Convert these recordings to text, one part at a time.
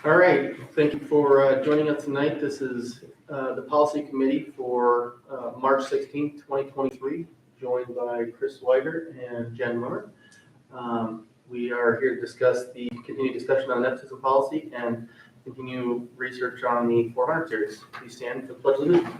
All right, thank you for joining us tonight. This is the Policy Committee for March 16th, 2023, joined by Chris Weigert and Jen Miller. We are here to discuss the continued discussion on nepotism policy and continue research on the 400 series. Please stand for the Pledge of Allegiance.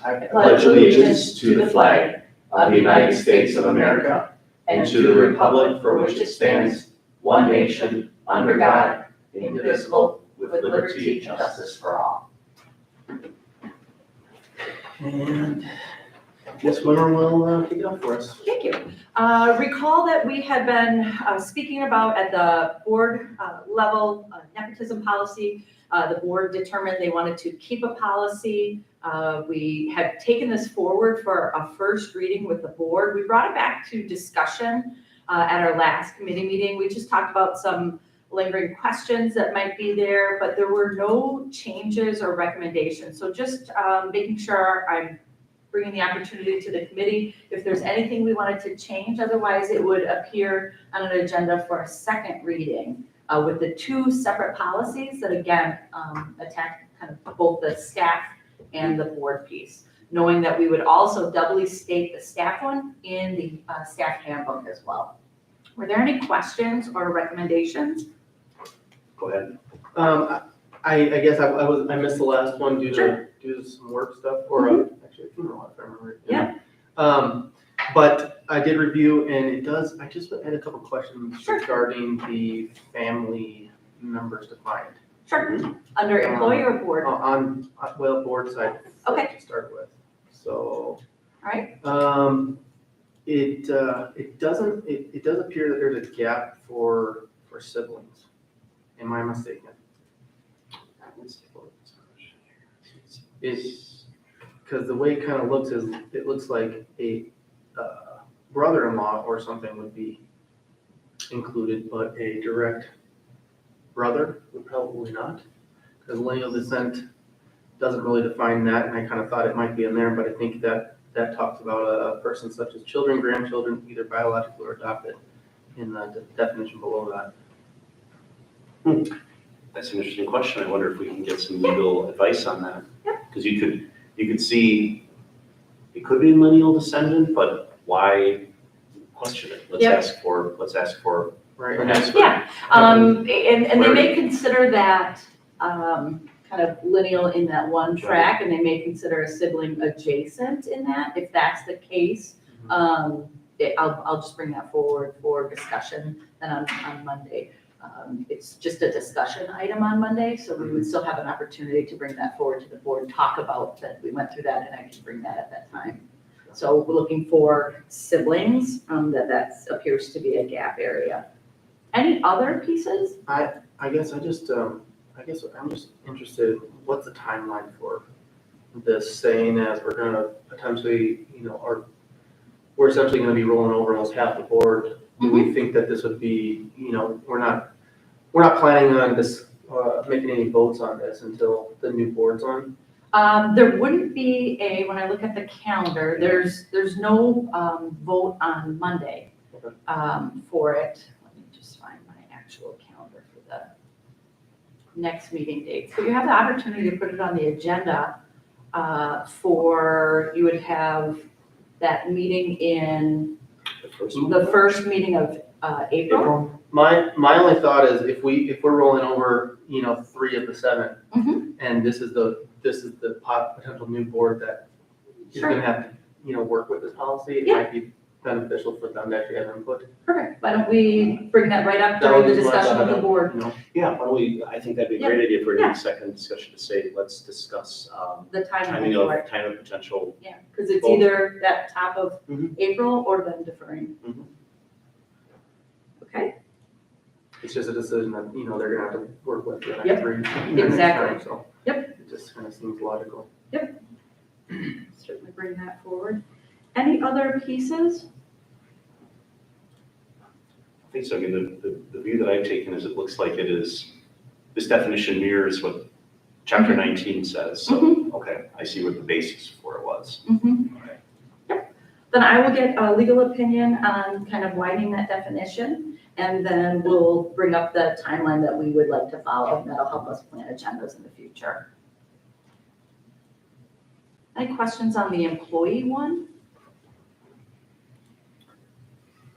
I pledge allegiance to the flag of the United States of America and to the republic for which it stands, one nation, under God, indivisible, with liberty and justice for all. And Ms. Miller will kick it off for us. Thank you. Recall that we had been speaking about at the board level nepotism policy. The board determined they wanted to keep a policy. We had taken this forward for a first reading with the board. We brought it back to discussion at our last committee meeting. We just talked about some lingering questions that might be there, but there were no changes or recommendations. So just making sure I'm bringing the opportunity to the committee if there's anything we wanted to change. Otherwise, it would appear on an agenda for a second reading with the two separate policies that again attack kind of both the staff and the board piece, knowing that we would also doubly state the staff one in the staff handbook as well. Were there any questions or recommendations? Go ahead. I guess I missed the last one due Sure. to some work stuff or actually a funeral, if I remember it. Yeah. But I did review and it does. I just had a couple questions Sure. regarding the family members defined. Sure. Under employee or board? On board side. Okay. To start with. So. All right. It does appear that there's a gap for siblings. Am I mistaken? It's because the way it kind of looks is it looks like a brother-in-law or something would be included, but a direct brother would probably not, because lineal descent doesn't really define that, and I kind of thought it might be in there, but I think that talks about a person such as children, grandchildren, either biological or adopted, in the definition below that. That's an interesting question. I wonder if we can get some legal advice on that. Because you could see it could be a lineal descendant, but why question it? Let's ask for Right. an expert. Yeah. And they may consider that kind of lineal in that one track, and they may consider a sibling adjacent in that. If that's the case, I'll just bring that forward for discussion then on Monday. It's just a discussion item on Monday, so we would still have an opportunity to bring that forward to the board and talk about that. We went through that, and I can bring that at that time. So we're looking for siblings, that appears to be a gap area. Any other pieces? I guess I'm just interested, what's the timeline for this, saying as we're gonna potentially, or we're essentially gonna be rolling over almost half the board. Do we think that this would be, we're not planning on this, making any votes on this until the new board's on? There wouldn't be when I look at the calendar, there's no vote on Monday Okay. for it. Let me just find my actual calendar for the next meeting date. So you have the opportunity to put it on the agenda you would have that meeting in the first meeting of April. My only thought is if we're rolling over, 3 of the 7, and this is the potential new board that is Sure. gonna have to, work with this policy, it Yeah. might be beneficial for them to actually have input. Perfect. Why don't we bring that right up during the discussion with the board? Yeah, why don't we, I think that'd be a great idea for a second discussion to say, let's discuss The timing timing for it. of potential. Yeah, because it's Both. either that top of Mhm. April or then deferring. Mhm. Okay, It's just a decision that, they're gonna have to work with the Yep. next 3. Exactly. So. Yep. It just kind of seems logical. certainly bring that forward. Any other pieces? I think so. I mean, the view that I've taken is it looks like this definition mirrors what Chapter 19 says. So, okay, I see what the basis for it was. Yep. Then I will get a legal opinion on kind of widening that definition. And then we'll bring up the timeline that we would like to follow, and that'll help us plan agendas in the future. Any questions on the employee one?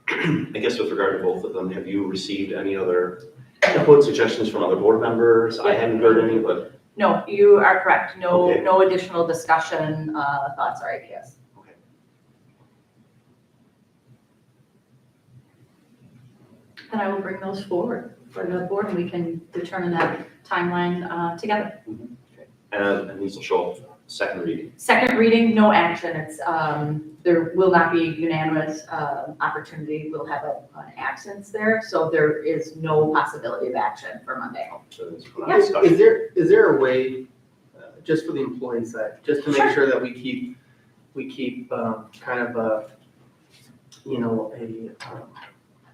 I guess with regard to both of them, have you received any other input, suggestions from other board members? I hadn't heard any, but. No, you are correct. No, Okay. no additional discussion, thoughts or ideas. Okay. Then I will bring those forward for the board, and we can determine that timeline, together. And these will show up second reading. Second reading, no action. It's, there will not be unanimous, opportunity. We'll have an absence there, so there is no possibility of action for Monday. So it's for Yeah. discussion. Is there a way, just for the employee side, just to make sure that we keep kind of a, you know, a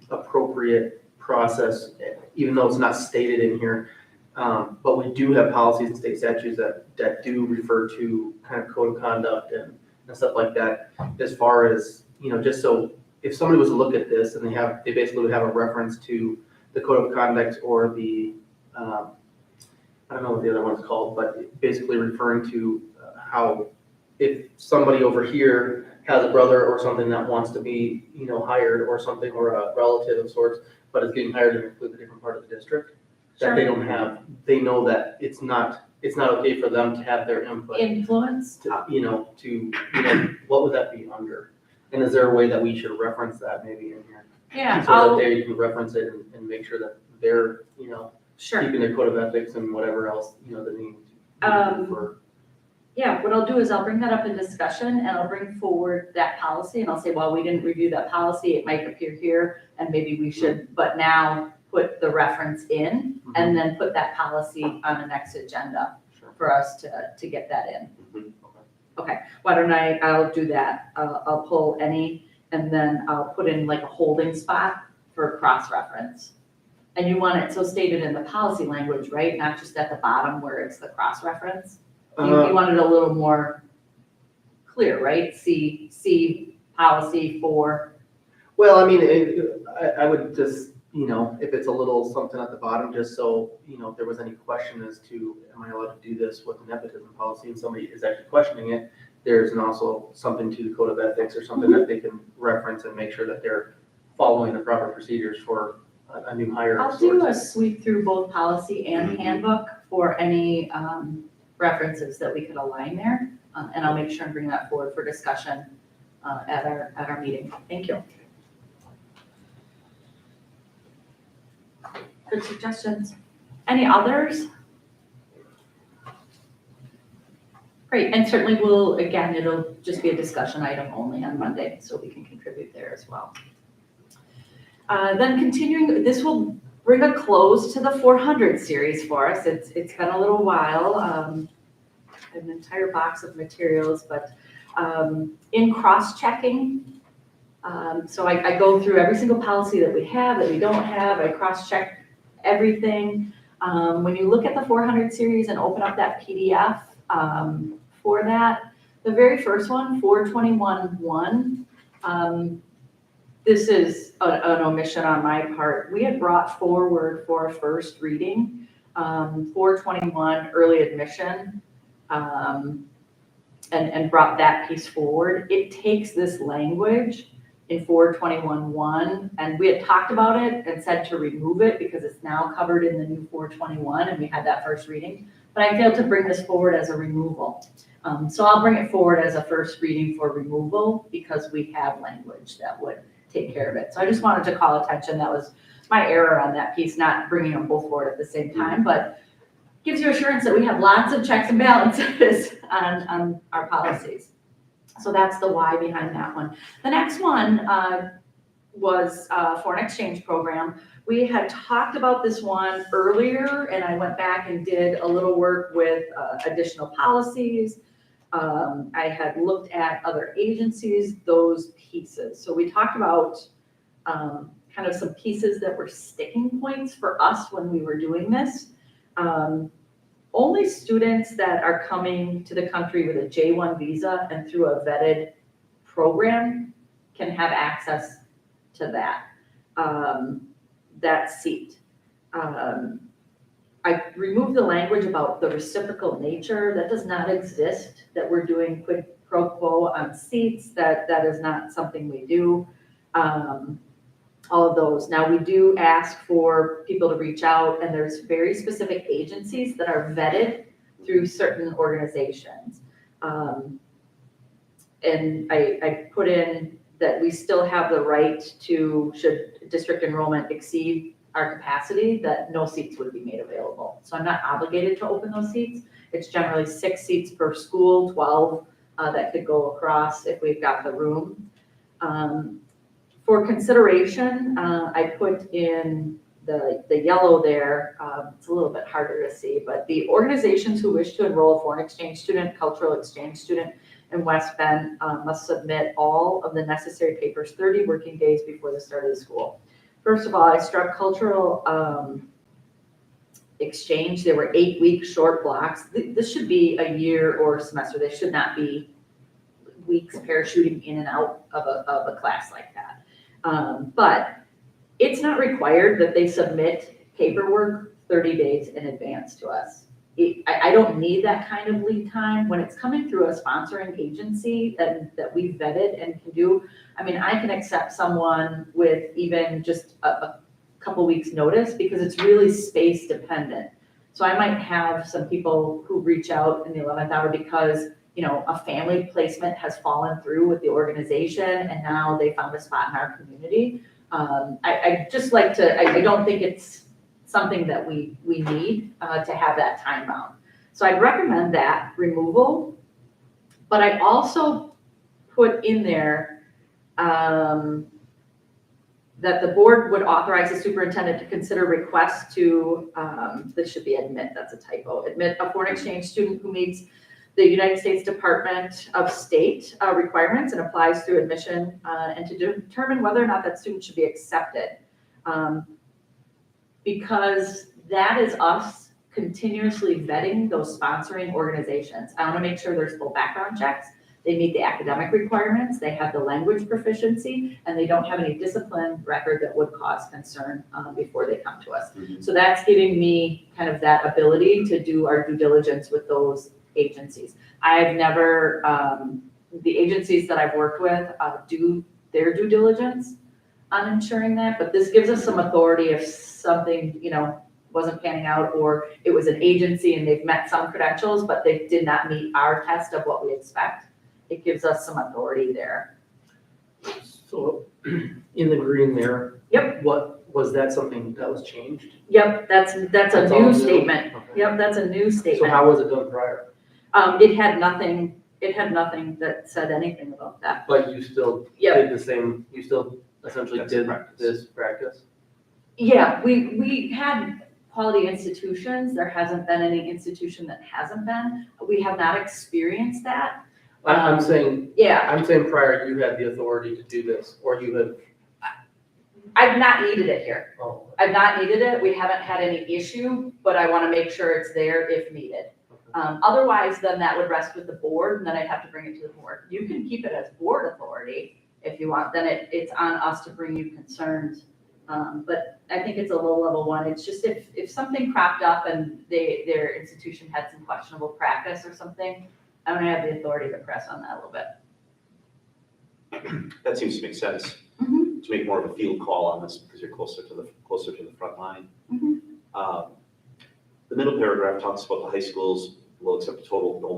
appropriate process, even though it's not stated in here. But we do have policies and state statutes that do refer to kind of code of conduct and stuff like that. As far as, you know, just so if somebody was to look at this and they basically would have a reference to the code of conduct or the, I don't know what the other one's called, but basically referring to how if somebody over here has a brother or something that wants to be, you know, hired or something, or a relative of sorts, but is getting hired in a completely different part of the district, that they don't have, they know that it's not okay for them to have their input. Influence? What would that be under? And is there a way that we should reference that maybe in here? Yeah, So that they can reference it and make sure that they're, you know, sure. keeping their code of ethics and whatever else, you know, they need for. Yeah, what I'll do is I'll bring that up in discussion, and I'll bring forward that policy, and I'll say, well, we didn't review that policy, it might appear here, and maybe we should, but now put the reference in, and then put that policy on the next agenda Sure. for us to get that in. Mhm. Okay, why don't I'll do that. I'll pull any, and then I'll put in like a holding spot for cross-reference. And you want it so stated in the policy language, right? Not just at the bottom where it's the cross-reference? You want it a little more clear, right? See policy for, Well, I mean, I would just, you know, if it's a little something at the bottom, just so, you know, if there was any question as to, am I allowed to do this with the nepotism policy, and somebody is actually questioning it, there's also something to the code of ethics or something that they can reference and make sure that they're following the proper procedures for a new hire of I'll do sorts. a sweep through both policy and handbook for any references that we could align there. And I'll make sure and bring that forward for discussion at our meeting. Thank you. Good suggestions. Any others? Great, and certainly it'll just be a discussion item only on Monday, so we can contribute there as well. Then continuing, this will bring a close to the 400 series for us. It's been a little while, an entire box of materials, but in cross-checking, so I go through every single policy that we have, that we don't have, I cross-check everything. When you look at the 400 series and open up that PDF for that, the very first one, 421.1, this is an omission on my part. We had brought forward for a first reading, 421 early admission, and brought that piece forward. It takes this language in 421.1, and we had talked about it and said to remove it because it's now covered in the new 421, and we had that first reading. But I failed to bring this forward as a removal. So I'll bring it forward as a first reading for removal because we have language that would take care of it. So I just wanted to call attention. That was my error on that piece, not bringing them both forward at the same time, but gives you assurance that we have lots of checks and balances on our policies. So that's the why behind that one. The next one was foreign exchange program. We had talked about this one earlier, and I went back and did a little work with additional policies. I had looked at other agencies, those pieces. So we talked about kind of some pieces that were sticking points for us when we were doing this. Only students that are coming to the country with a J1 visa and through a vetted program can have access to that. that seat. I removed the language about the reciprocal nature. That does not exist, that we're doing quid pro quo on seats. That is not something we do. All of those. Now, we do ask for people to reach out, and there's very specific agencies that are vetted through certain organizations. And I put in that we still have the right to, should district enrollment exceed our capacity, that no seats would be made available. So I'm not obligated to open those seats. It's generally 6 seats per school, 12 that could go across if we've got the room. For consideration, I put in the yellow there. It's a little bit harder to see, but the organizations who wish to enroll a foreign exchange student, cultural exchange student in West Bend must submit all of the necessary papers 30 working days before the start of the school. First of all, I struck cultural exchange. There were 8-week short blocks. This should be a year or semester. They should not be weeks parachuting in and out of a class like that. But it's not required that they submit paperwork 30 days in advance to us. I don't need that kind of lead time. When it's coming through a sponsoring agency that we've vetted and can do, I mean, I can accept someone with even just a couple weeks notice because it's really space dependent. So I might have some people who reach out in the 11th hour because, you know, a family placement has fallen through with the organization and now they found a spot in our community. I just like to, I don't think it's something that we need to have that time bound. So I'd recommend that removal, but I also put in there that the board would authorize the superintendent to consider requests to, this should be admit, that's a typo, admit a foreign exchange student who meets the United States Department of State requirements and applies through admission and to determine whether or not that student should be accepted. Because that is us continuously vetting those sponsoring organizations. I want to make sure there's full background checks. They meet the academic requirements, they have the language proficiency, and they don't have any discipline record that would cause concern before they come to us. Mhm. So that's giving me kind of that ability to do our due diligence with those agencies. I've never, the agencies that I've worked with do their due diligence on ensuring that, but this gives us some authority if something, you know, wasn't panning out, or it was an agency and they've met some credentials, but they did not meet our test of what we expect. It gives us some authority there. So in the green there. Yep. What, was that something that was changed? Yep, that's a That's all new new? statement. Okay. Yep, that's a new So statement. how was it done prior? It had nothing that said anything about that. But you still Yep. did the same, you still essentially That's did practice. this practice? Yeah, we had quality institutions. There hasn't been any institution that hasn't been. We have not experienced that. I'm saying, Yeah, I'm saying prior, you had the authority to do this, or you had, I've not needed it here. oh, I've not needed it. We haven't had any issue, but I want to make sure it's there if needed. Otherwise, then that would rest with the board, and then I'd have to bring it to the board. You can keep it as board authority if you want, then it's on us to bring you concerns. But I think it's a low level one. It's just if something cropped up and their institution had some questionable practice or something, I'm gonna have the authority to press on that a little bit. That seems to make sense, Mhm. to make more of a field call on this because you're closer to the front line. Mhm. The middle paragraph talks about the high schools will accept a total no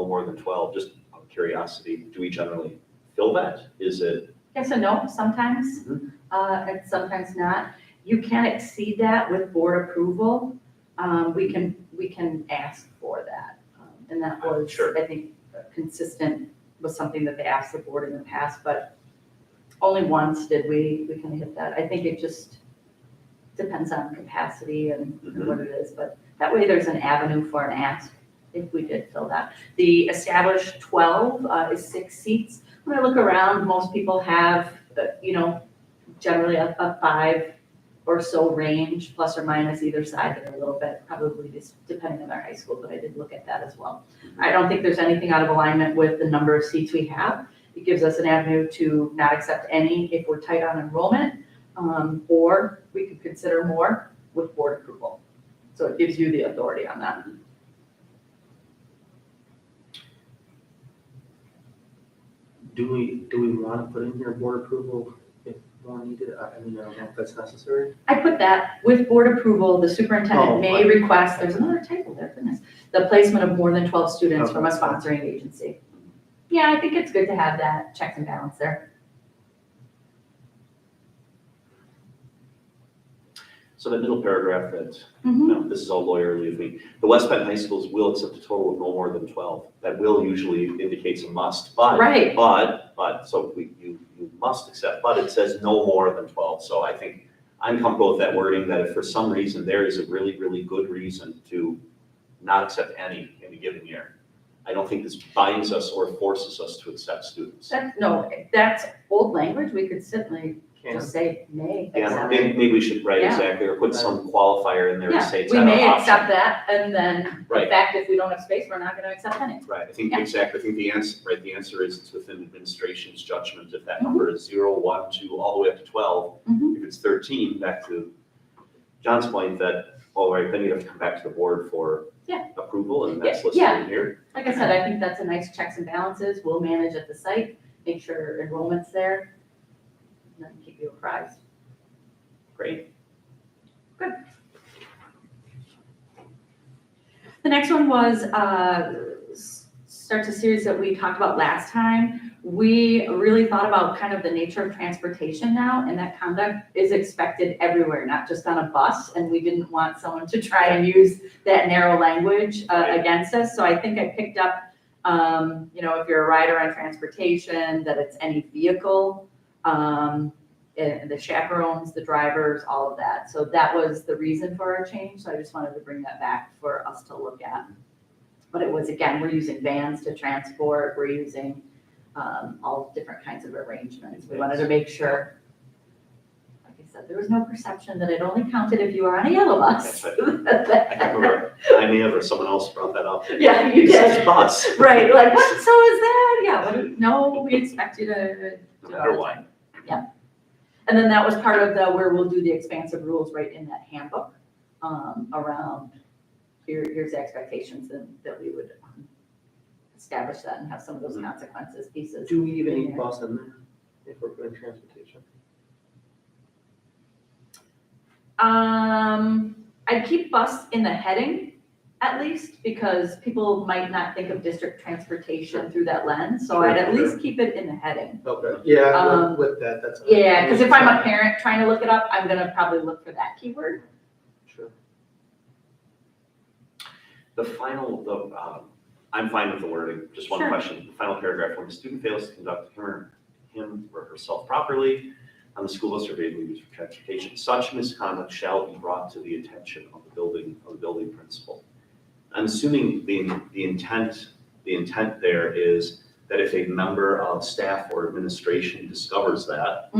more than 12. Just out of curiosity, do we generally fill that? Is it? Yes and no, sometimes, and sometimes not. You can exceed that with board approval. We can ask for that. And that was, Sure. I think, consistent with something that they asked the board in the past, but only once did we kind of hit that. I think it just depends on capacity and what it is, but that way there's an avenue for an ask if we did fill that. The established 12 is 6 seats. When I look around, most people have, generally a 5 or so range, plus or minus either side, they're a little bit, probably just depending on their high school, but I did look at that as well. I don't think there's anything out of alignment with the number of seats we have. It gives us an avenue to not accept any if we're tight on enrollment, or we could consider more with board approval. So it gives you the authority on that. Do we want to put in here board approval if more needed? I mean, I don't know if that's necessary. I put that with board approval, the superintendent Oh, may right. request, there's another typo there, goodness, the placement of more than 12 students from a Okay. sponsoring agency. Yeah, I think it's good to have that checks and balance there. So that middle paragraph that, Mhm. no, this is all lawyerly of me. The West Penn High Schools will accept a total of no more than 12. That will usually indicates a must, but. Right. So you must accept, but it says no more than 12. So I think I'm comfortable with that wording, that if for some reason there is a really, really good reason to not accept any in a given year, I don't think this binds us or forces us to accept students. No, that's old language, we could certainly Can. just say may Yeah, accept. maybe we should write Yeah. exactly, or put some qualifier in there to Yeah, say it's we not an may option. accept that, and then, in Right. fact, if we don't have space, we're not gonna accept any. Right, I think Yeah. exactly, I think the answer, right, the answer is it's within administration's judgment. If that Mhm. number is 0, 1, 2, all the way up to 12, Mhm. if it's 13, back to John's point that, all right, then you have to come back to the board for Yeah. approval, and that's listed Yeah. in here. Like I said, I think that's a nice checks and balances, we'll manage at the site, make sure enrollment's there, and then keep you apprised. Great. The next one was, starts a series that we talked about last time. We really thought about kind of the nature of transportation now, and that conduct is expected everywhere, not just on a bus. And we didn't want someone to try and use that narrow language Right. against us. So I think I picked up, if you're a rider on transportation, that it's any vehicle, and the chaperones, the drivers, all of that. So that was the reason for our change. So I just wanted to bring that back for us to look at. But it was, again, we're using vans to transport, we're using all different kinds of arrangements. We wanted to make sure, like I said, there was no perception that it only counted if you were on a yellow bus. That's I can't remember, I may have, or someone else brought that up. Yeah, you It says did. bus, Right, like, what, so is that? Yeah, no, we expect you to. no matter what. And then that was part of where we'll do the expansive rules right in that handbook, around here's the expectations that we would establish that and have some of those consequences pieces. Do we even in need there. bus in there if we're putting transportation? I'd keep bus in the heading at least, because people might not think of district transportation through that lens, so I'd at Sure. least keep it in the heading. Okay. Yeah, Um, with that, that's. Yeah, because if I'm a parent trying to look it up, I'm gonna probably look for that keyword. Sure. The final, I'm fine with the wording, just one Sure. question. The final paragraph, when a student fails to conduct him or herself properly on the school bus or vehicle used for transportation, such misconduct shall be brought to the attention of the building principal. I'm assuming the intent there is that if a member of staff or administration discovers that,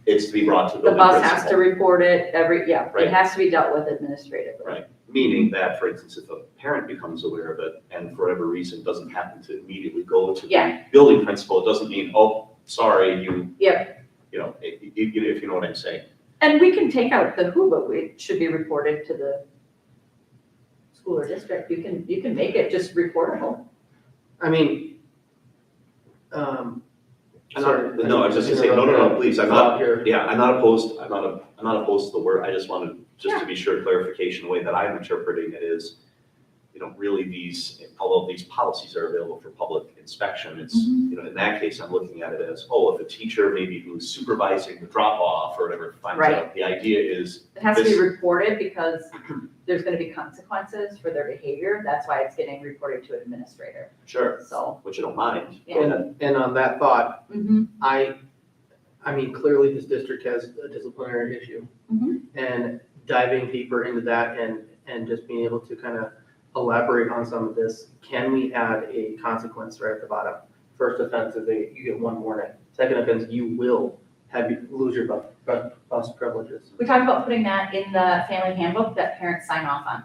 it's to be brought to the The building bus principal. has to report it it Right. has to be dealt with administratively. Right. Meaning that, for instance, if a parent becomes aware of it and for whatever reason doesn't happen to immediately go to the Yeah. building principal, it doesn't mean, oh, sorry, Yep. if you know what I'm saying. And we can take out the who, but it should be reported to the school or district. You can make it just reportable. I mean, sorry. No, I was just gonna say, no, please, I'm not, Here. yeah, I'm not opposed to the word, I just wanted, just to be sure, clarification, the way that I'm interpreting it is, really although these policies are available for public inspection, it's, in that case, I'm looking at it as, if a teacher maybe who's supervising the drop off or whatever finds Right. out, the idea is, It has to be This- reported because there's gonna be consequences for their behavior. That's why it's getting reported to administrator. sure, So, which I don't mind. yeah. And on that thought, Mhm. I mean, clearly this district has a disciplinary issue. Mhm. And diving deeper into that and just being able to kind of elaborate on some of this, can we add a consequence right at the bottom? First offense is you get 1 warning. Second offense, you will lose your bus privileges. We talked about putting that in the family handbook that parents sign off on.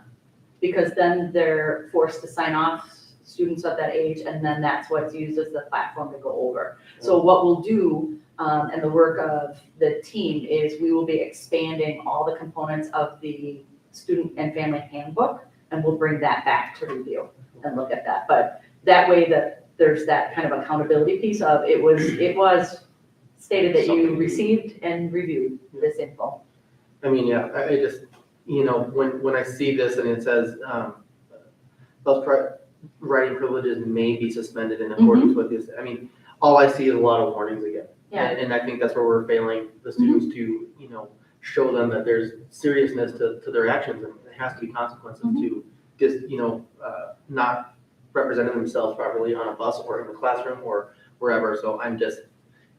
Because then they're forced to sign off students of that age, and then that's what's used as the platform to go over. So what we'll do, and the work of the team is we will be expanding all the components of the student and family handbook, and we'll bring that back to review and look at that. But that way that there's that kind of accountability piece of it was stated that you received and reviewed this info. I mean, yeah, I just, when I see this and it says, writing privileges may be suspended in accordance with this, I mean, all I see is a lot of warnings again. Yeah. And I think that's where we're failing the students to, show them that there's seriousness to their actions and there has to be consequences to just, not representing themselves properly on a bus or in the classroom or wherever. So I'm just,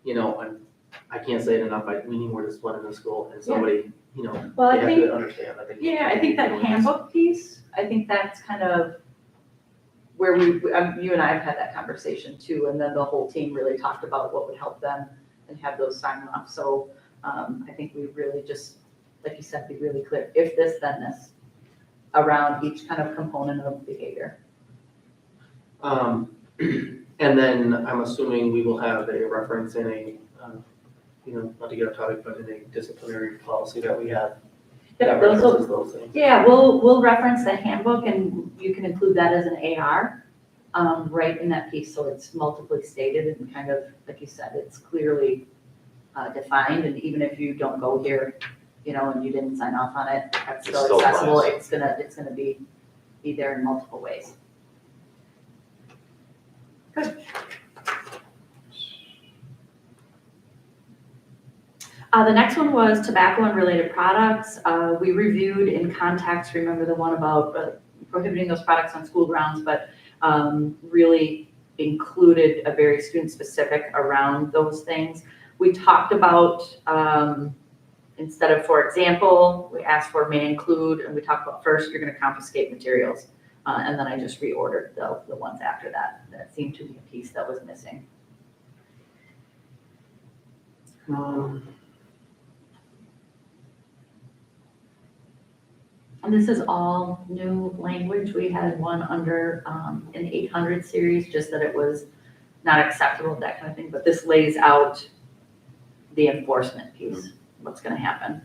I can't say it enough, we need more discipline in the school and somebody, Well, they I have think, to understand. I think that handbook piece, I think that's kind of where you and I have had that conversation too, and then the whole team really talked about what would help them and have those sign off. So I think we really just, like you said, be really clear, if this, then this, around each kind of component of behavior. And then I'm assuming we will have a reference in a, not to get off topic, but in a disciplinary policy that we have. Yep, that those will- references those things. Yeah, we'll reference the handbook and you can include that as an AR, right in that piece, so it's multiply stated and kind of, like you said, it's clearly defined, and even if you don't go here, and you didn't sign off on it, that's It still still accessible, applies. it's gonna be there in multiple ways. Good. The next one was tobacco and related products. We reviewed in context, remember the one about prohibiting those products on school grounds, but really included a very student-specific around those things. We talked about, instead of, for example, we asked for may include, and we talked about first, you're gonna confiscate materials. And then I just reordered the ones after that. That seemed to be a piece that was missing. And this is all new language. We had one under an 800 series, just that it was not acceptable, that kind of thing. But this lays out the enforcement piece, what's gonna happen.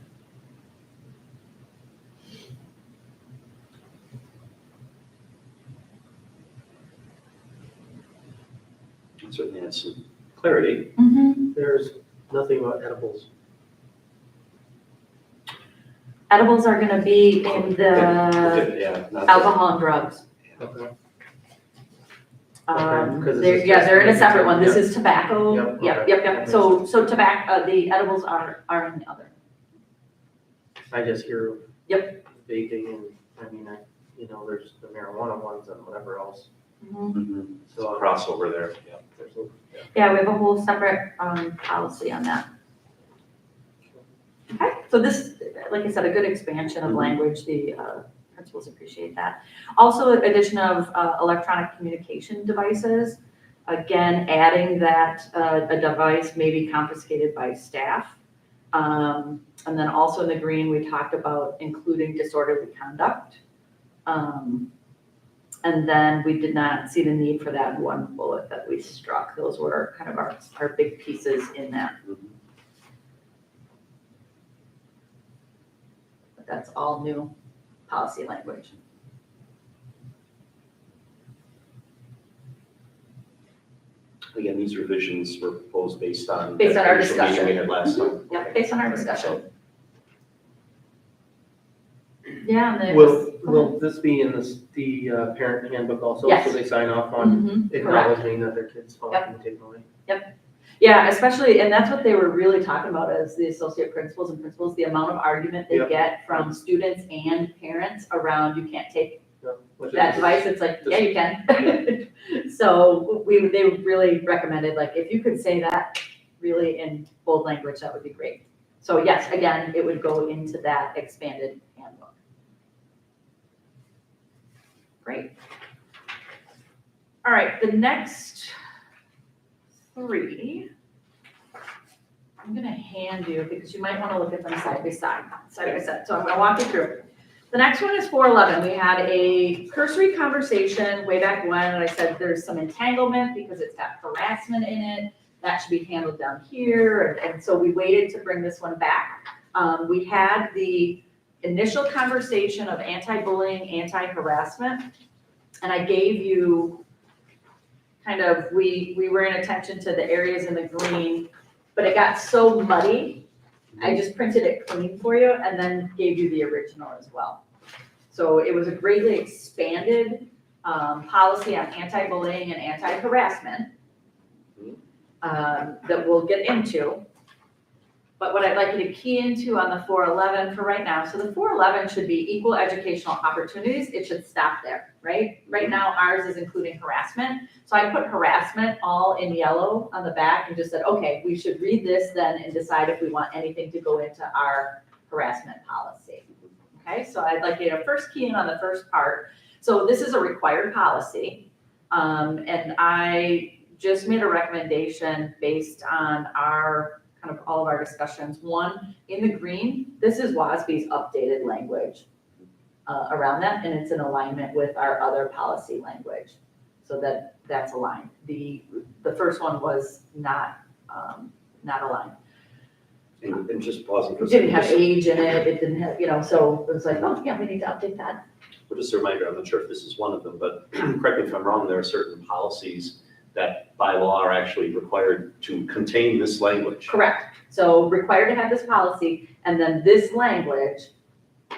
Certainly has some clarity. There's nothing about edibles. Edibles are gonna be in the Yeah, not alcohol and drugs. Okay. Because this They're, is yeah, just- they're in a separate one. This Yep. is tobacco. Yep, Yep, okay. yep, That yep. makes So tobacco, the edibles are in the other. I just hear. Yep. Vaping and, there's the marijuana ones and whatever else. Mhm. So, Crossover there, yeah. there's a- Yeah, we have a whole separate policy on that. Okay, so this, like I said, a good expansion of Mhm. language, the principals appreciate that. Also, addition of electronic communication devices, again, adding that a device may be confiscated by staff. And then also in the green, we talked about including disorderly conduct. And then we did not see the need for that one bullet that we struck. Those were kind of our big pieces in that. Mhm. But that's all new policy language. Again, these revisions were proposed based on. Based on our that initial meeting discussion. We had last time. Yeah, based on our discussion. Yeah, and then. Will this be in the parent handbook also? Yes. So they sign off on Mhm, correct. acknowledging that their kids fall Yep. from the table away? Yeah, especially, and that's what they were really talking about as the associate principals and principals, the amount of argument they Yep. get from students and parents around you can't take No, which that is- device. It's like, yeah, you can. So they really recommended, like, if you could say that really in bold language, that would be great. So yes, again, it would go into that expanded handbook. Great. All right, the next three, I'm gonna hand you, because you might wanna look at them side by side. So I'm gonna walk you through. The next one is 411. We had a cursory conversation way back when, and I said there's some entanglement because it's got harassment in it. That should be handled down here, and so we waited to bring this one back. We had the initial conversation of anti-bullying, anti-harassment, and I gave you kind of, we were in attention to the areas in the green, but it got so muddy, I just printed it clean for you and then gave you the original as well. So it was a greatly expanded policy on anti-bullying and anti-harassment that we'll get into. But what I'd like you to key into on the 411 for right now, so the 411 should be equal educational opportunities. It should stop there, right? Right now, ours is including harassment. So I put harassment all in yellow on the back and just said, okay, we should read this then and decide if we want anything to go into our harassment policy. Okay, so I'd like you to first key in on the first part. So this is a required policy. And I just made a recommendation based on our kind of all of our discussions. One, in the green, this is WASB's updated language around that, and it's in alignment with our other policy language, so that's aligned. The first one was not aligned. And just pausing for a It second. didn't have age in it, it didn't have, so it was like, oh, yeah, we need to update that. Well, just a reminder, I'm not sure if this is one of them, but correct me if I'm wrong, there are certain policies that by law are actually required to contain this language. Correct. So required to have this policy, and then this language,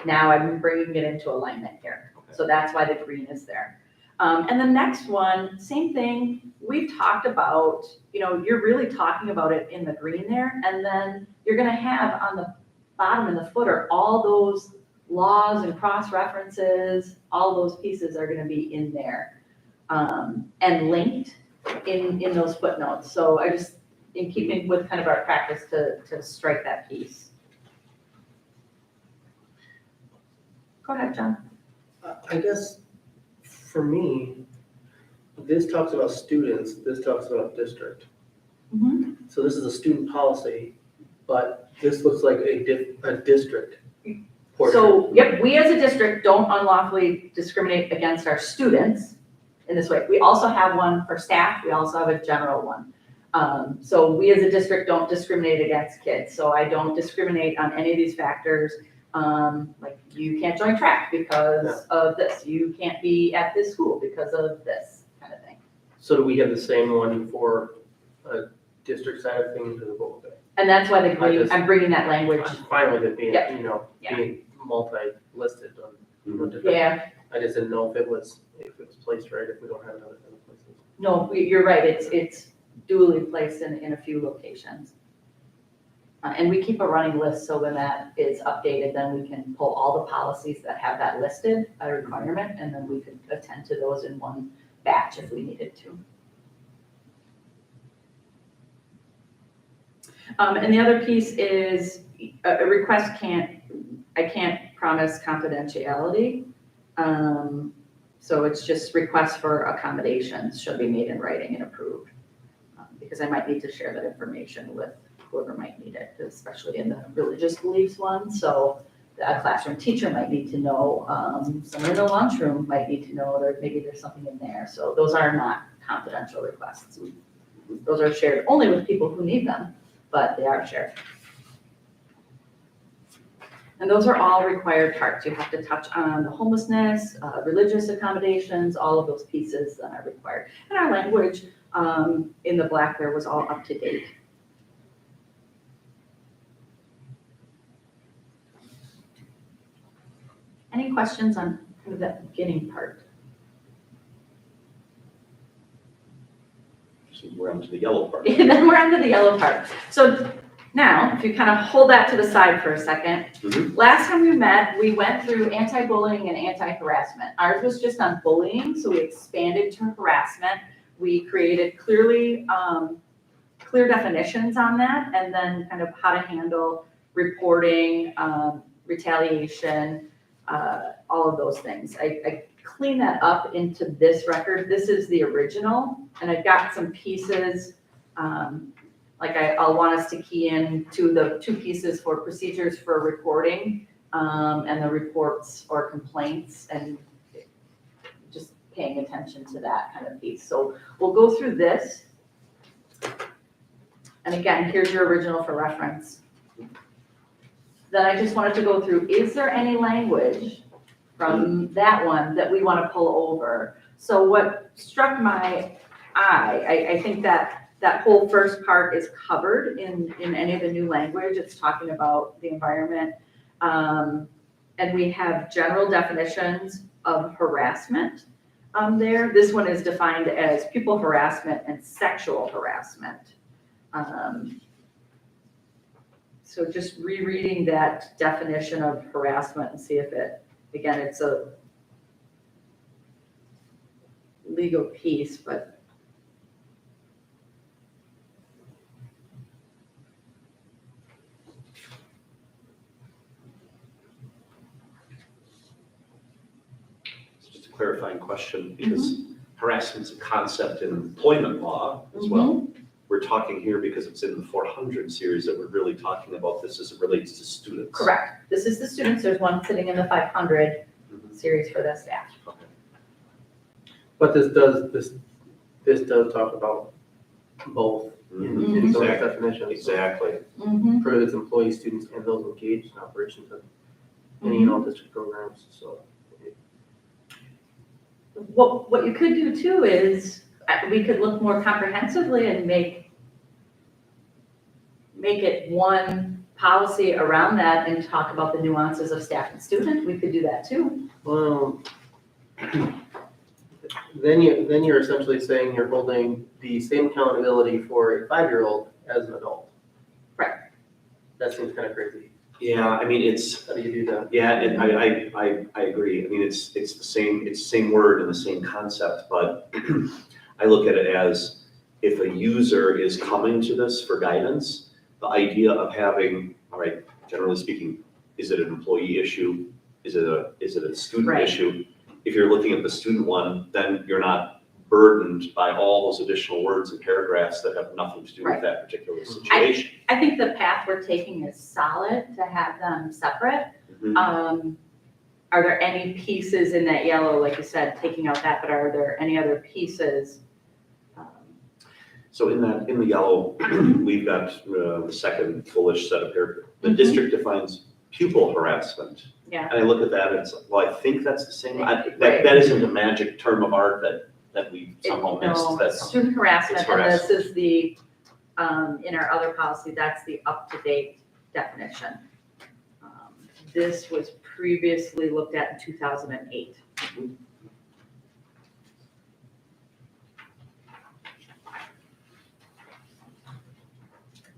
now I'm bringing it into alignment here. Okay. So that's why the green is there. And the next one, same thing, we've talked about, you're really talking about it in the green there, and then you're gonna have on the bottom in the footer, all those laws and cross-references, all those pieces are gonna be in there, and linked in those footnotes. So I just, in keeping with kind of our practice to strike that piece. Go ahead, John. I guess for me, this talks about students, this talks about district. Mm-hmm. So this is a student policy, but this looks like a district portion. So, yep, we as a district don't unlawfully discriminate against our students in this way. We also have one for staff, we also have a general one. So we as a district don't discriminate against kids. So I don't discriminate on any of these factors. Like you can't join track because of this. You can't be at this school because of this kind of thing. So do we have the same one for a district side of things as well? And that's why the green, I'm bringing that language. I'm fine with it being, Yep. being multi-listed on different. Yeah, I just didn't know if it was placed right, if we don't have it other places. no, you're right. It's duly placed in a few locations. And we keep a running list, so when that is updated, then we can pull all the policies that have that listed by requirement, and then we could attend to those in one batch if we needed to. And the other piece is a request I can't promise confidentiality. So it's just requests for accommodations should be made in writing and approved. Because I might need to share that information with whoever might need it, especially in the religious beliefs one. So a classroom teacher might need to know, someone in the lunchroom might need to know that maybe there's something in there. So those are not confidential requests. Those are shared only with people who need them, but they are shared. And those are all required parts. You have to touch on the homelessness, religious accommodations, all of those pieces that are required. And our language in the black there was all up to date. Any questions on kind of that beginning part? So we're on to the yellow part. And then we're on to the yellow part. So now, if you kind of hold that to the side for a second, last time we met, we went through anti-bullying and anti-harassment. Ours was just on bullying, so we expanded to harassment. We created clear definitions on that, and then kind of how to handle reporting, retaliation, all of those things. I cleaned that up into this record. This is the original, and I've got some pieces, like I'll want us to key in to the two pieces for procedures for reporting and the reports or complaints, and just paying attention to that kind of piece. So we'll go through this. And again, here's your original for reference. Then I just wanted to go through, is there any language from that one that we want to pull over? So what struck my eye, I think that whole first part is covered in any of the new language. It's talking about the environment. And we have general definitions of harassment there. This one is defined as pupil harassment and sexual harassment. So just rereading that definition of harassment and see if it, again, it's a legal piece, but Just a clarifying question, because harassment's a concept in employment law as well. We're talking here because it's in the 400 series that we're really talking about this as it relates to students. correct. This is the students. There's one sitting in the 500 series for the staff. But this does talk about both in those Exactly. definitions. Exactly. Prohibits employees, students, and those engaged in operations of any and all district programs, so. What you could do too is, we could look more comprehensively and make it one policy around that and talk about the nuances of staff and student. We could do that too. Well, then you're essentially saying you're holding the same accountability for a 5-year-old as an adult. Right. That seems kind of crazy. Yeah, I mean, How do you do that? yeah, and I agree. I mean, it's the same word and the same concept, but I look at it as if a user is coming to this for guidance, the idea of having, all right, generally speaking, is it an employee issue? Is it a student Right. issue? If you're looking at the student one, then you're not burdened by all those additional words and paragraphs that have nothing to do Right. with that particular situation. I think the path we're taking is solid to have them separate. Mhm. Are there any pieces in that yellow, like you said, taking out that, but are there any other pieces? So in the yellow, we've got the second fullish set up here. The Mhm. district defines pupil harassment. Yeah. And I look at that and it's, well, I think that's the same. Right. That isn't a magic term of art that we somehow missed. No, That's, student harassment, It's and this is the, in our other policy, that's the up-to-date definition. This was previously looked at in 2008.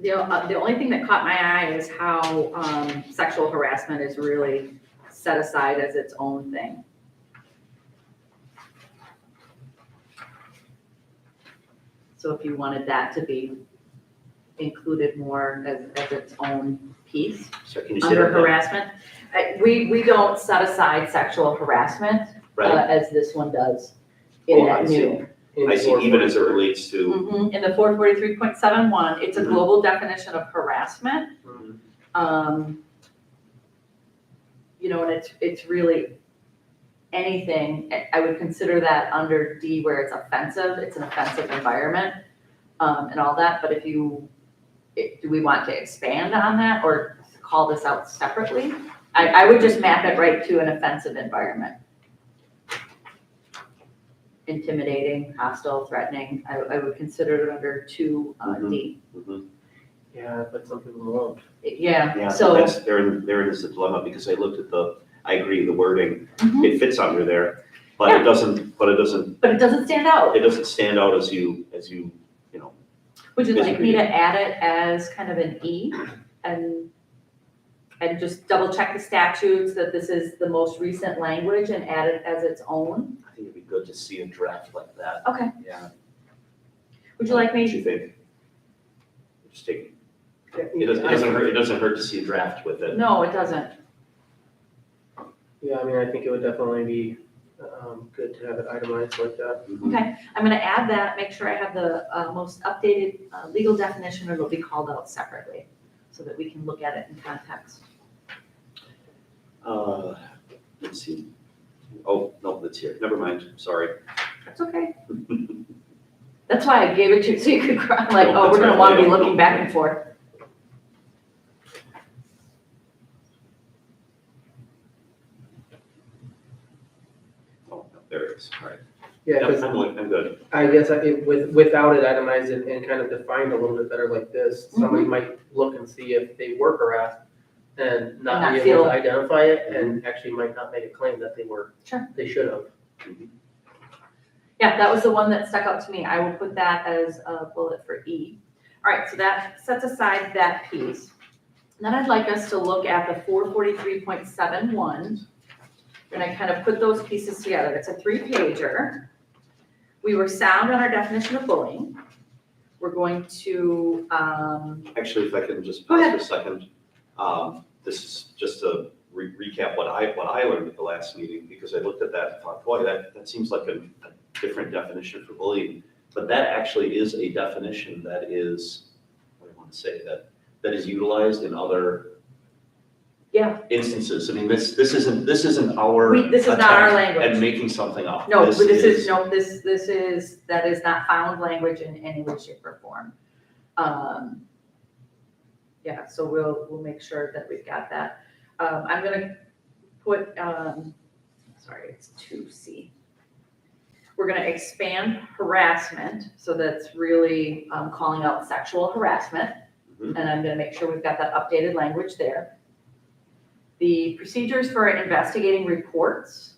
The only thing that caught my eye is how sexual harassment is really set aside as its own thing. So if you wanted that to be included more as its own piece, so can you say under that again? harassment, we don't set aside sexual harassment Right, as this one does in Oh, that I see. new. I see, even as it relates to, In the 443.71, it's a Mhm. global definition of harassment. Mhm. You know, and it's really anything, I would consider that under D where it's offensive, it's an offensive environment, and all that, but do we want to expand on that or call this out separately? I would just map it right to an offensive environment. Intimidating, hostile, threatening, I would consider it under 2D. Mhm. Yeah, but some people won't. Yeah, so So, that's, therein is the dilemma, because I looked at I agree, the wording, Mhm. it fits under there, but it doesn't but it doesn't stand out. stand out as you know. Would you like me Disagree. to add it as kind of an E and just double check the statutes that this is the most recent language and add it as its own? I think it'd be good to see a draft like that. Okay. Yeah. Would you like What me? do you think? Just take, it doesn't hurt to see a draft with it. No, it doesn't. Yeah, I mean, I think it would definitely be good to have it itemized like that. Mhm. Okay, I'm gonna add that, make sure I have the most updated legal definition, and it'll be called out separately so that we can look at it in context. Let's see. Oh, no, that's here. Never mind. Sorry. That's okay. That's why I gave it to you, so you could, I'm like, No, oh, that's we're gonna right. wanna be Yeah. looking back and forth. Oh, no, there it is. All right. Yeah, Yep, because I'm good. I guess without it itemized and kind of defined a little bit better like this, somebody might look and see if they were harassed and not not be able feel- to identify it and actually might not make a claim that they were. Sure. They should have. Yeah, that was the one that stuck out to me. I will put that as a bullet for E. All right, so that sets aside that piece. Then I'd like us to look at the 443.71. And I kind of put those pieces together. It's a 3-pager. We were sound on our definition of bullying. We're going to, Actually, if I can just Go pause ahead. for a second. This is just to recap what I learned at the last meeting, because I looked at that and thought, boy, that seems like a different definition for bullying. But that actually is a definition that is, what do I want to say, that is utilized in other yeah, instances. I mean, this isn't our this is not our attempt language. at making something up. No, but that is not found language in any way, shape, or form. Yeah, so we'll make sure that we've got that. I'm gonna put, sorry, it's 2C. We're gonna expand harassment, so that's really calling out sexual harassment. Mhm. And I'm gonna make sure we've got that updated language there. The procedures for investigating reports.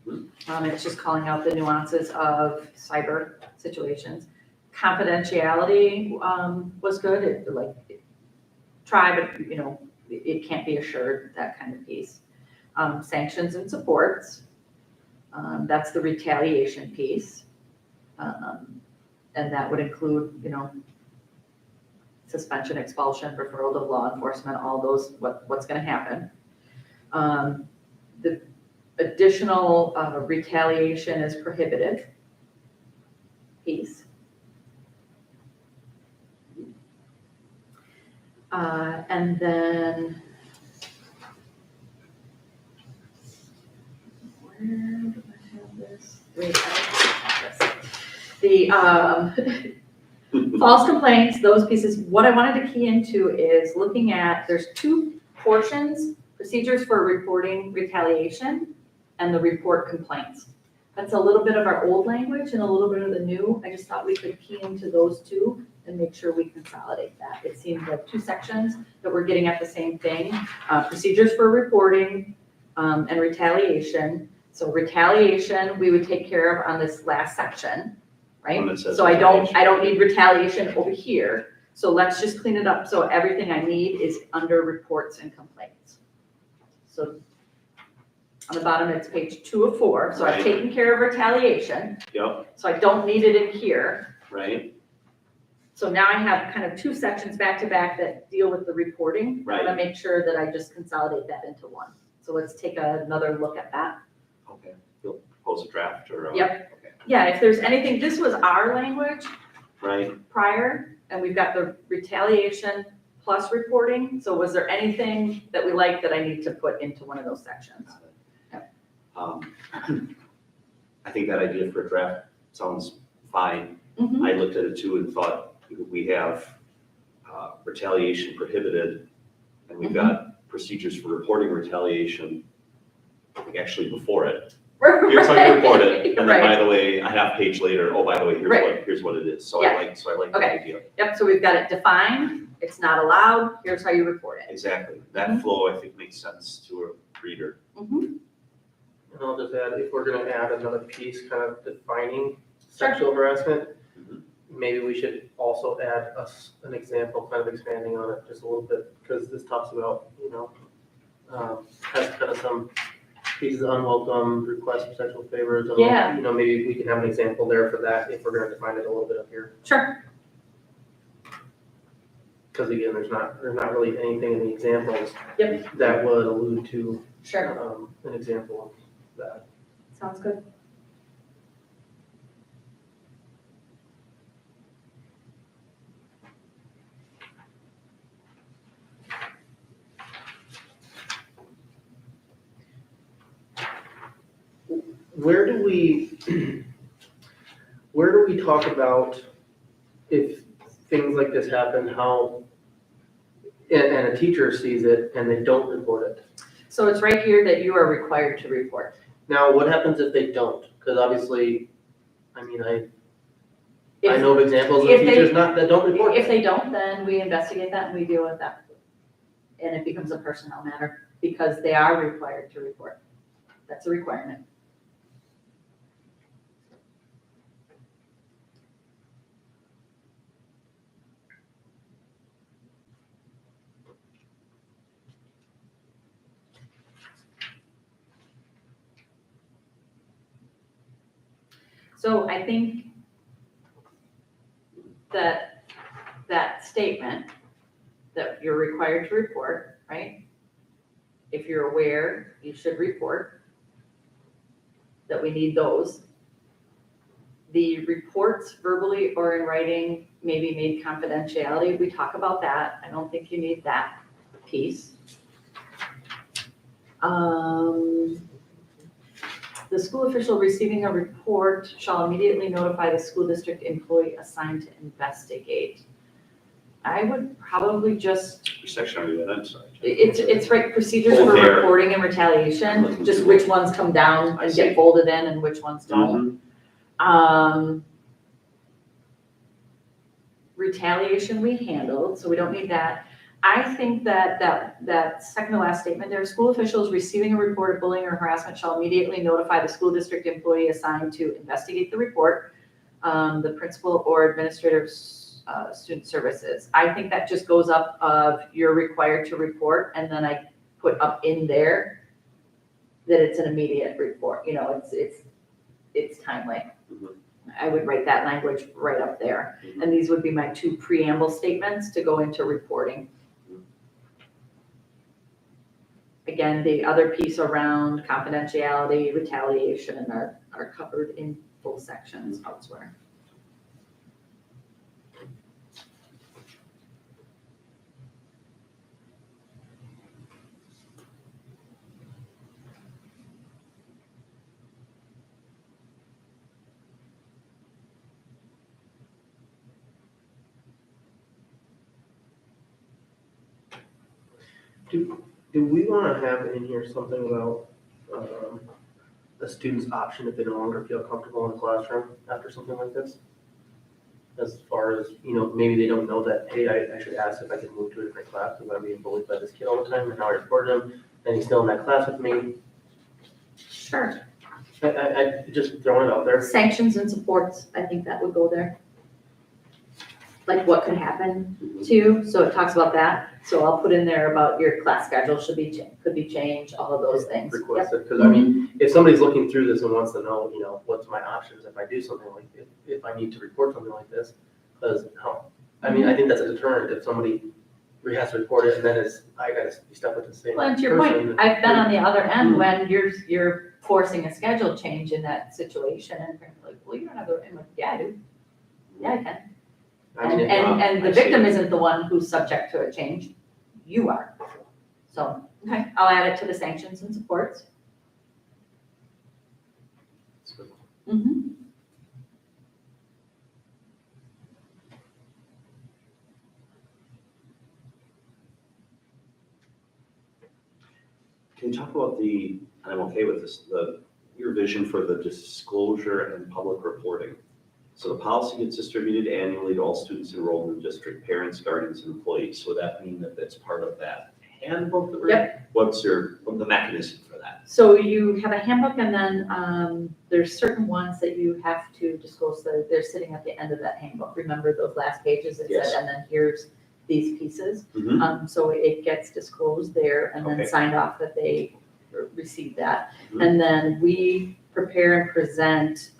It's just calling out the nuances of cyber situations. Confidentiality was good, try, but it can't be assured, that kind of piece. Sanctions and supports, that's the retaliation piece. And that would include, suspension, expulsion, referral to law enforcement, all those, what's gonna happen. The additional retaliation is prohibited piece. And then, where do I have this? Wait, I have this. The false complaints, those pieces, what I wanted to key into is looking at, there's 2 portions, procedures for reporting retaliation and the report complaints. That's a little bit of our old language and a little bit of the new. I just thought we could key into those 2 and make sure we consolidate that. It seemed like 2 sections that we're getting at the same thing. Procedures for reporting and retaliation. So retaliation, we would take care of on this last section, right? One that says So I don't need retaliation over here. So let's just clean it up. So everything I need is under reports and complaints. So on the bottom, it's page 2 of 4. So I've Right. taken care of retaliation. Yep, So I don't need it in here. right, So now I have kind of 2 sections back to back that deal with the reporting. I want to make sure that I just consolidate that into one. So let's take another look at that. okay. You'll propose a draft or? Yep. Okay, Yeah, if there's anything, this was our language right, prior, and we've got the retaliation plus reporting. So was there anything that we liked that I need to put into one of those sections? I think that idea for a draft sounds fine. Mhm. I looked at it too and thought, we have retaliation prohibited, and we've got procedures for reporting retaliation, I think actually before it. Here's how you report it, and then by Right. the way, a half page later, oh, by the way, here's what it is. So Yeah. I like that Okay. idea. Yep, so we've got it defined, it's not allowed, here's how you report it. Exactly. That flow, I think, makes sense to a reader. Mhm. And I'll just add, if we're gonna add another piece kind of defining Sure. sexual harassment, Mhm. maybe we should also add an example, kind of expanding on it just a little bit, because this talks about, has kind of some pieces of unwelcome requests for sexual favors. And, Yeah. maybe we can have an example there for that if we're gonna define it a little bit up here. Sure, Because again, there's not really anything in the examples Yep. that would allude to sure, an example of that. sounds good. where do we talk about if things like this happen, how, and a teacher sees it and they don't report it? So it's right here that you are required to report. Now, what happens if they don't? Because obviously, I mean, I If- know of examples of if they- teachers that don't report. If they don't, then we investigate that and we deal with that. And it becomes a personnel matter because they are required to report. That's a requirement. So I think that statement that you're required to report, right? If you're aware, you should report, that we need those. The reports verbally or in writing may be made confidentiality. We talk about that. I don't think you need that piece. The school official receiving a report shall immediately notify the school district employee assigned to investigate. I would probably just, Which section are you in? I'm sorry. it's right, procedures Oh, for there. reporting and retaliation, just which ones come down I and see. get folded in and which ones don't. Retaliation we handled, so we don't need that. I think that second to last statement there, school officials receiving a report of bullying or harassment shall immediately notify the school district employee assigned to investigate the report, the principal or administrator of student services. I think that just goes up of you're required to report, and then I put up in there that it's an immediate report, you know, it's timely. Mhm. I would write that language right up there. And these would be my two preamble statements to go into reporting. Again, the other piece around confidentiality, retaliation are covered in full sections elsewhere. Do we want to have in here something about a student's option if they no longer feel comfortable in the classroom after something like this? As far as, you know, maybe they don't know that, hey, I should ask if I can move to a different class because I'm being bullied by this kid all the time, and now I reported him, and he's still in that class with me. Sure. I just throwing it out there. Sanctions and supports, I think that would go there. Like what could happen to you, so it talks about that. So I'll put in there about your class schedule could be changed, all of those things. Yep. Requested, because I mean, if somebody's looking through this and wants to know, you know, what's my options if I do something like, if I need to report something like this, because how, I mean, I think that's a deterrent if somebody has to report it and then I gotta be stuck with the same Well, and to your person. point, I've been on the other end when you're forcing a schedule change in that situation, and they're like, well, you don't have I'm like, yeah, I do. Yeah, I can. I mean, And the I see. victim isn't the one who's subject to a change, you are. So, okay, I'll add it to the sanctions and supports. Mhm. Can you talk about and I'm okay with this, your vision for the disclosure and public reporting? So the policy gets distributed annually to all students enrolled in the district, parents, guardians, and employees. So would that mean that that's part of that handbook that we're? What's the mechanism for that? So you have a handbook, and then there's certain ones that you have to disclose, that they're sitting at the end of that handbook. Remember those last pages that Yes. said, and then here's these pieces? Mhm. So it gets disclosed there and then Okay. signed off that they received that. Mhm. And then we prepare and present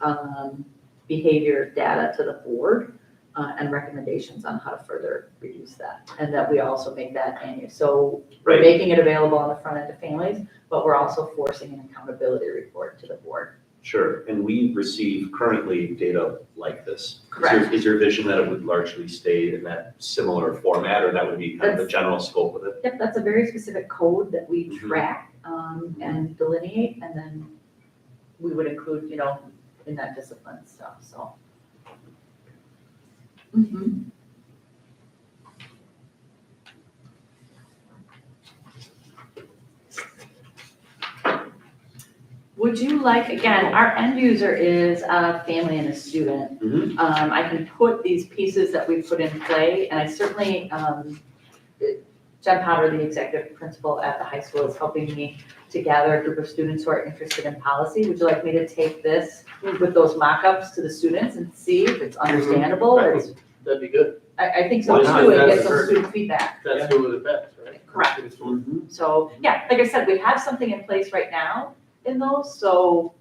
behavior data to the board and recommendations on how to further reduce that. And that we also make that annual. So we're Right. making it available on the front end to families, but we're also forcing an accountability report to the board. Sure, and we receive currently data like this. Correct. Is your vision that it would largely stay in that similar format, or that would be kind of the That's- general scope of it? Yep, that's a very specific code that we Mhm. track and delineate, and then we would include, you know, in that discipline stuff, so. Mhm. Would you like, again, our end user is a family and a student. Mhm. I can put these pieces that we put in play, and I certainly, Jen Potter, the executive principal at the high school, is helping me to gather a group of students who are interested in policy. Would you like me to take this with those mock-ups to the students and see if it's understandable? I It's, think that'd be good. I think so Why not? too, and get That's some perfect. student feedback. That's who it affects, right? Correct. Mhm. So, yeah, like I said, we have something in place right now in those, so,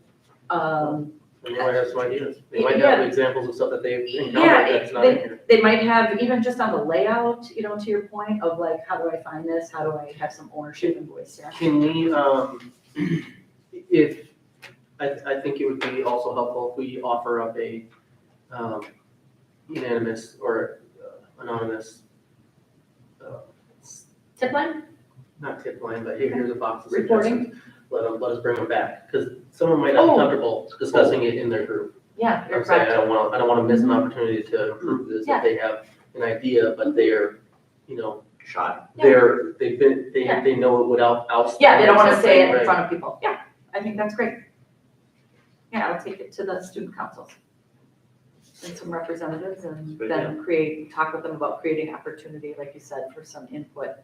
And they might have some ideas. They might Yeah. have examples of stuff that they've Yeah, encountered that's not in here. they might have, even just on the layout, you know, to your point of like, how do I find this? How do I have some ownership and voice there? Can we, I think it would be also helpful if we offer up a unanimous or anonymous, Tip line? not tip line, but here's a box of Reporting? suggestions. Let us bring them back, because someone might not be Oh. comfortable discussing it in their group. Yeah, you're I'm saying, correct. I don't wanna miss an opportunity to improve this, Yeah. if they have an idea, but they're, you know, Shot. Yeah. they know it without out. Yeah, they don't wanna say it in Right. front of people. Yeah, I think that's great. Yeah, I'll take it to the student councils. And some representatives and Good, then talk with them about creating opportunity, like you said, for some input.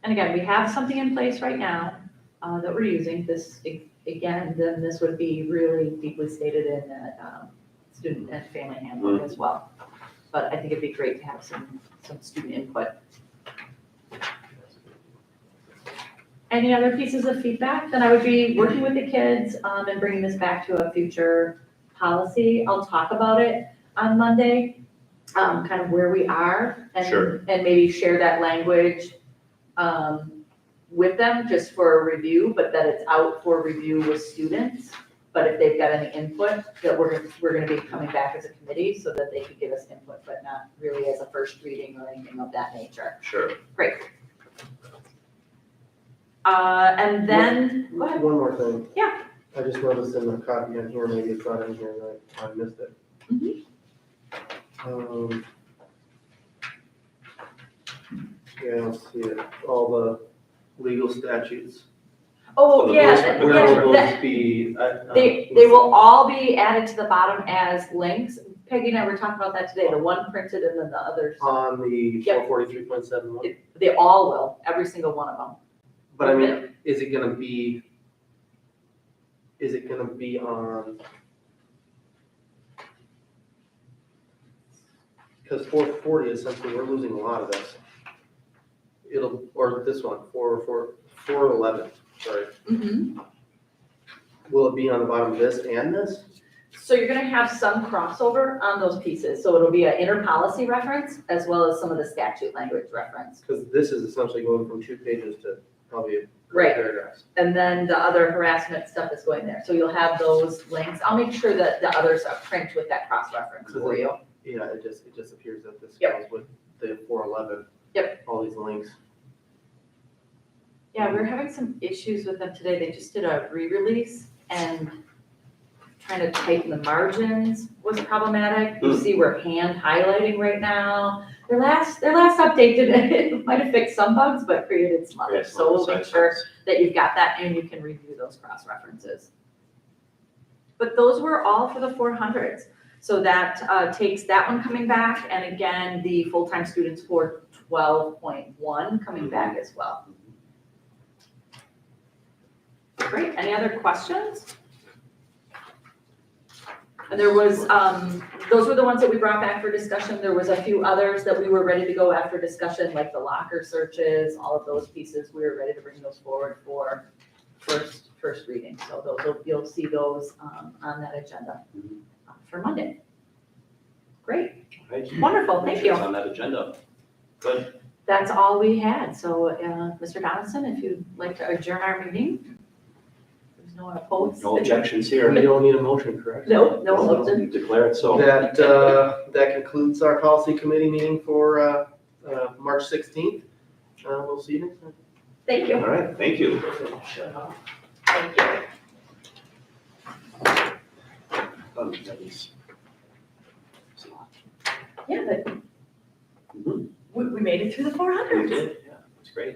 And again, we have something in place right now that we're using. This, again, then this would be really deeply stated in that student and family handbook as well. But I think it'd be great to have some student input. Any other pieces of feedback? Then I would be working with the kids and bringing this back to a future policy. I'll talk about it on Monday, kind of where we are. Sure. And maybe share that language with them just for a review, but that it's out for review with students. But if they've got any input, that we're gonna be coming back as a committee so that they could give us input, but not really as a first reading or anything of that nature. Sure. Great. And then, go ahead. One more thing. Yeah. I just noticed in the copy in here, maybe it's not in here, and I missed it. Yeah, I don't see it, all the legal statutes. Oh, yeah, Where yeah, will that- those be? they will all be added to the bottom as links. Peggy and I were talking about that today, the one printed and then the others. On the Yep. 443.71, They all will, every single one of them. but I mean, is it gonna be on? Because 440, essentially, we're losing a lot of this. Or this one, 411, sorry. Will it be on the bottom of this and this? So you're gonna have some crossover on those pieces. So it'll be an inner policy reference as well as some of the statute language reference. Because this is essentially going from 2 pages to probably a Right. paragraphs. And then the other harassment stuff is going there. So you'll have those links. I'll make sure that the others are print with that cross-reference for you. Yeah, it just appears that this Yep. goes with the 411. Yep. All these links. Yeah, we're having some issues with them today. They just did a re-release and trying to tighten the margins was problematic. You see we're hand highlighting right now. Their last update it might have fixed some bugs, but created some others. So we'll make sure that you've got that and you can review those cross-references. But those were all for the 400s. So that takes that one coming back, and again, the full-time students for 12.1 coming back as well. Great, any other questions? And there was, those were the ones that we brought back for discussion. There was a few others that we were ready to go after discussion, like the locker searches, all of those pieces. We were ready to bring those forward for first reading. So those, you'll see those on that agenda for Monday. Great, Right. wonderful, thank you. It's on that agenda. Good. That's all we had. So, Mr. Donaldson, if you'd like to adjourn our meeting. There's no one opposed. No objections here. We don't need a motion, correct? No opposed. Declare it so. That concludes our policy committee meeting for March 16th. We'll see you next time. Thank you. All right, thank you. Thank you. Yeah, but we made it through the 400. We did, yeah, it's great.